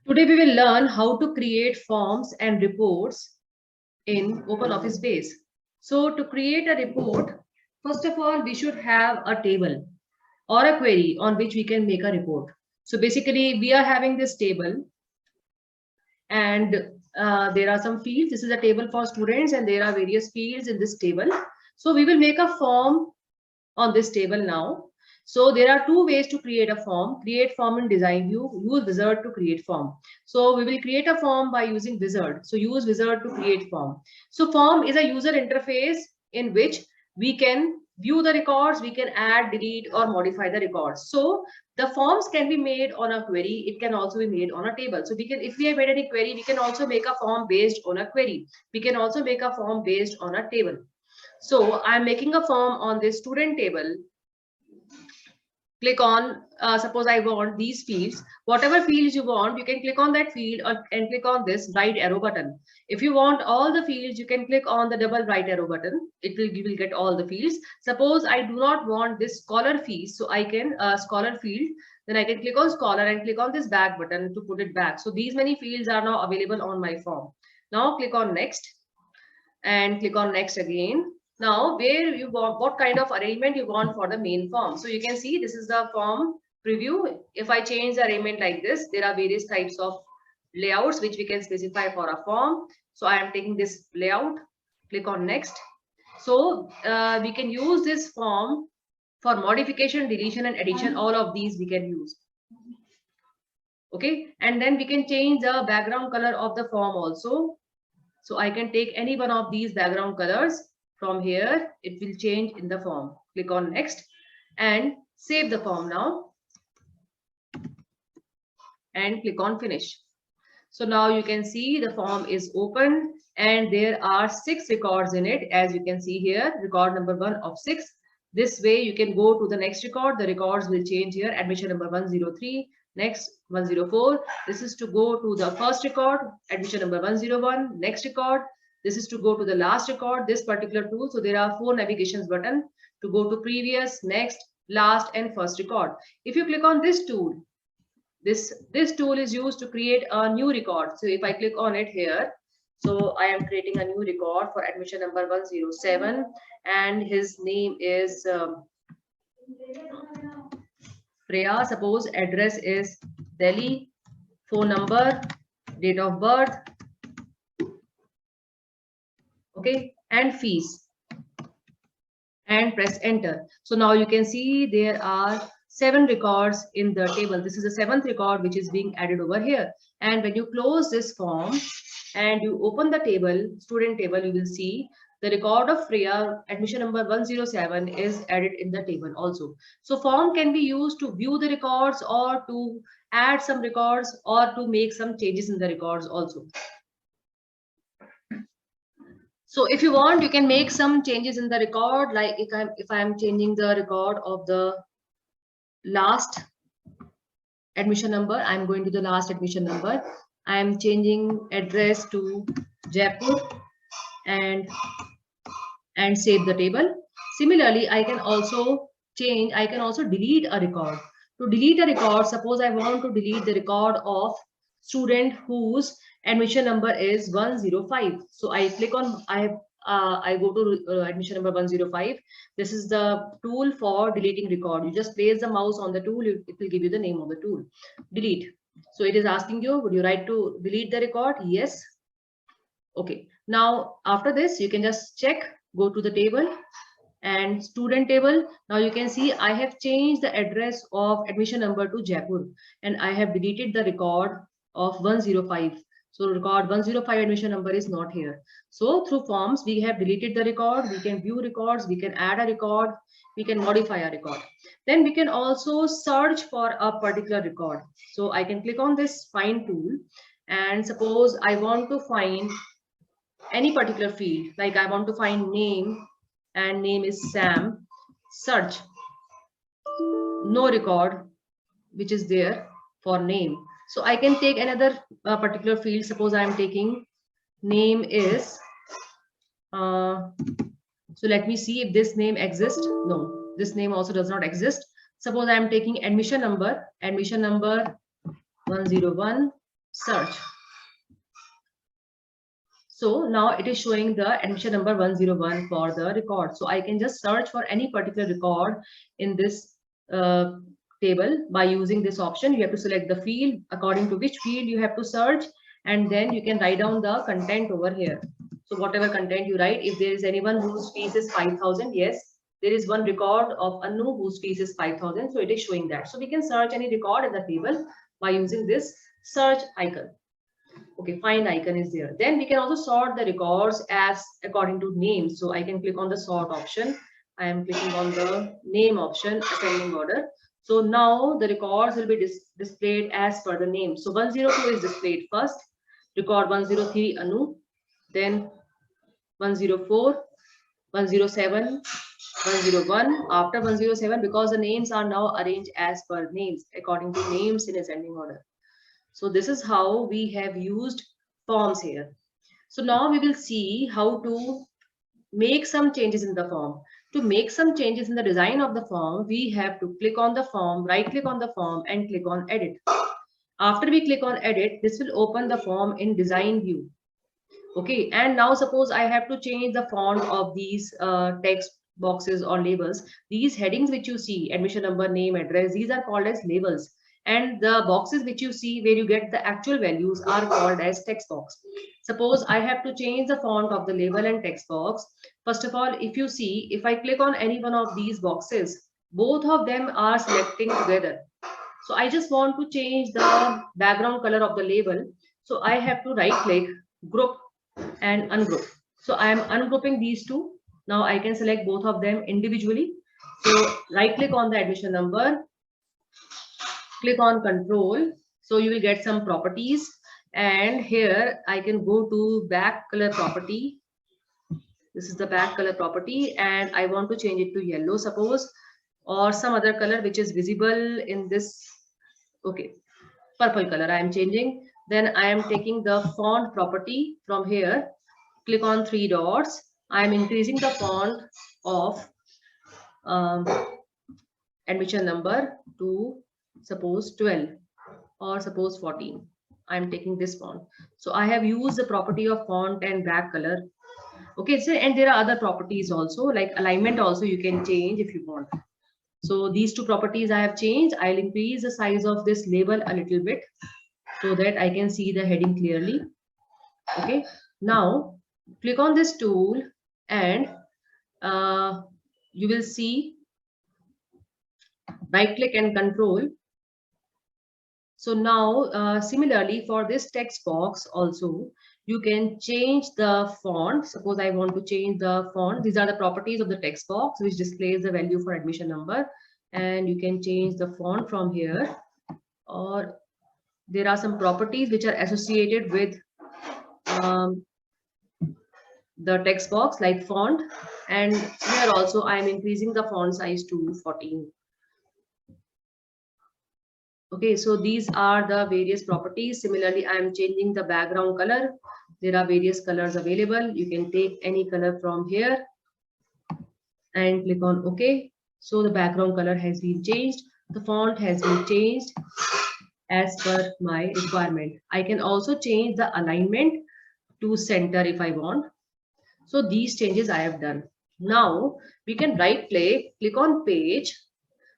Today we will learn how to create forms and reports in OpenOffice Base. So to create a report, first of all, we should have a table or a query on which we can make a report. So basically we are having this table and there are some fields. This is a table for students and there are various fields in this table. So we will make a form on this table now. So there are two ways to create a form. Create form in design view, use wizard to create form. So we will create a form by using wizard. So use wizard to create form. So form is a user interface in which we can view the records, we can add, delete or modify the records. So the forms can be made on a query. It can also be made on a table. So we can, if we have made any query, we can also make a form based on a query. We can also make a form based on a table. So I'm making a form on this student table. Click on, suppose I want these fields, whatever fields you want, you can click on that field and click on this right arrow button. If you want all the fields, you can click on the double right arrow button. You will get all the fields. Suppose I do not want this scholar field, so I can scholar field, then I can click on scholar and click on this back button to put it back. So these many fields are now available on my form. Now click on next and click on next again. Now where you want, what kind of arrangement you want for the main form. So you can see this is the form preview. If I change the arrangement like this, there are various types of layouts which we can specify for a form. So I am taking this layout, click on next. So we can use this form for modification, deletion and addition. All of these we can use. Okay, and then we can change the background color of the form also. So I can take any one of these background colors from here. It will change in the form. Click on next and save the form now. And click on finish. So now you can see the form is open and there are 6 records in it. As you can see here, record number 1 of 6. This way you can go to the next record. The records will change here. Admission number 103, next 104. This is to go to the first record, admission number 101, next record. This is to go to the last record, this particular tool. So there are 4 navigations button to go to previous, next, last and first record. If you click on this tool, this tool is used to create a new record. So if I click on it here, so I am creating a new record for admission number 107 and his name is Priya. Suppose address is Delhi, phone number, date of birth, okay, and fees, and press enter. So now you can see there are 7 records in the table. This is the 7th record which is being added over here. And when you close this form and you open the table, student table, you will see the record of Freya, admission number 107 is added in the table also. So form can be used to view the records or to add some records or to make some changes in the records also. So if you want, you can make some changes in the record. Like if I'm changing the record of the last admission number, I'm going to the last admission number. I'm changing address to Jaipur and save the table. Similarly, I can also delete a record. To delete a record, suppose I want to delete the record of student whose admission number is 105. So I click on, I go to admission number 105. This is the tool for deleting record. You just place the mouse on the tool, it will give you the name of the tool. Delete. So it is asking you, would you like to delete the record? Yes. Okay. Now, after this, you can just check, go to the table and student table. Now you can see I have changed the address of admission number to Jaipur and I have deleted the record of 105. So record 105 admission number is not here. So through forms, we have deleted the record. We can view records. We can add a record. We can modify a record. Then we can also search for a particular record. So I can click on this find tool and suppose I want to find any particular field, like I want to find name and name is Sam. Search, no record which is there for name. So I can take another particular field. Suppose I am taking name is so let me see if this name exists. No, this name also does not exist. Suppose I am taking admission number 101. search. So now it is showing the admission number 101 for the record. So I can just search for any particular record in this table by using this option. You have to select the field according to which field you have to search, and then you can write down the content over here. So whatever content you write, if there is anyone whose fees is 5,000, yes, there is one record of Anu whose fees is 5,000. So it is showing that. So we can search any record in the table by using this search icon. Okay, find icon is there. Then we can also sort the records as according to name. So I can click on the sort option. I am clicking on the name option, ascending order. So now the records will be displayed as per the name. So 102 is displayed first, record 103 Anu, then 104, 107, 101. After 107, because the names are now arranged as per names, according to names in ascending order. So this is how we have used forms here. So now we will see how to make some changes in the form. To make some changes in the design of the form, we have to click on the form, right click on the form and click on edit. After we click on edit, this will open the form in design view. Okay, and now suppose I have to change the font of these text boxes or labels. These headings which you see, admission number, name, address, these are called as labels. And the boxes which you see where you get the actual values are called as text box. Suppose I have to change the font of the label and text box. First of all, if you see, if I click on any one of these boxes, both of them are selecting together. So I just want to change the background color of the label. So I have to right click, group and ungroup. So I am ungrouping these two. Now I can select both of them individually. So right click on the admission number, click on control. So you will get some properties, and here I can go to back color property. This is the back color property, and I want to change it to yellow, suppose, or some other color which is visible in this. Okay, purple color I am changing. Then I am taking the font property from here. Click on three dots. I am increasing the font of admission number to suppose 12 or suppose 14. I am taking this font. So I have used the property of font and back color. Okay, so and there are other properties also, like alignment also you can change if you want. So these two properties I have changed. I'll increase the size of this label a little bit so that I can see the heading clearly. Okay, now click on this tool and you will see right click and control. So now similarly for this text box also, you can change the font. Suppose I want to change the font. These are the properties of the text box which displays the value for admission number, and you can change the font from here. Or there are some properties which are associated with the text box like font, and here also I am increasing the font size to 14. Okay, so these are the various properties. Similarly, I am changing the background color. There are various colors available. You can take any color from here and click on OK. So the background color has been changed. The font has been changed as per my requirement. I can also change the alignment to center if I want. So these changes I have done. Now we can right click on page.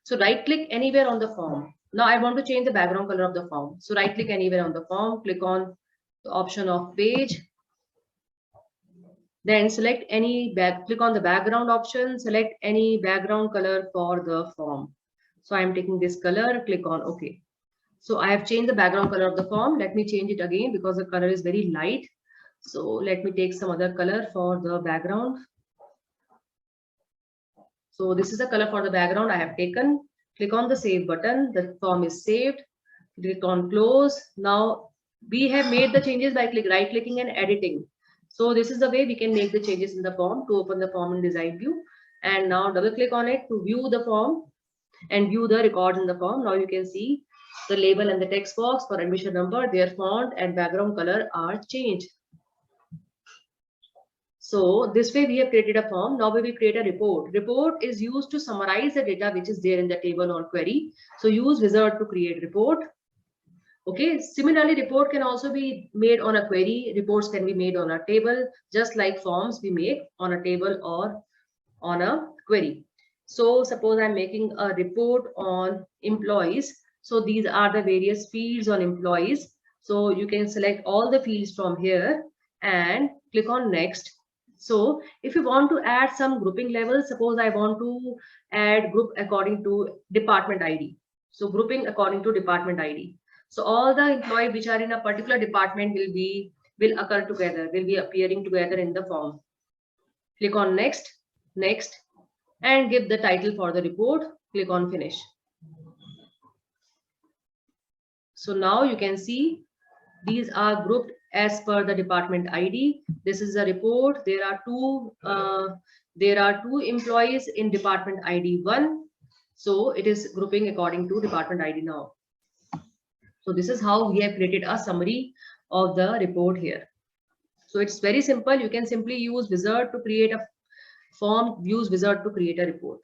So right click anywhere on the form. Now I want to change the background color of the form. So right click anywhere on the form, click on the option of page. Then select any click on the background option, select any background color for the form. So I am taking this color, click on OK. So I have changed the background color of the form. Let me change it again because the color is very light. So let me take some other color for the background. So this is the color for the background I have taken. Click on the save button. The form is saved. Click on close. Now we have made the changes by right clicking and editing. So this is the way we can make the changes in the form. To open the form in design view, and now double click on it to view the form and view the records in the form. Now you can see the label and the text box for admission number, their font and background color are changed. So this way we have created a form. Now we will create a report. Report is used to summarize the data which is there in the table or query. So use wizard to create report. Okay, similarly, report can also be made on a query. Reports can be made on a table, just like forms we make on a table or on a query. So suppose I'm making a report on employees. So these are the various fields on employees. So you can select all the fields from here and click on next. So if you want to add some grouping levels, suppose I want to add group according to department ID. So grouping according to department ID. So all the employees which are in a particular department will occur together, will be appearing together in the form. Click on next, next, and give the title for the report. Click on finish. So now you can see these are grouped as per the department ID. This is a report. There are two employees in department ID 1. So it is grouping according to department ID now. So this is how we have created a summary of the report here. So it's very simple. You can simply use wizard to create a form, use wizard to create a report.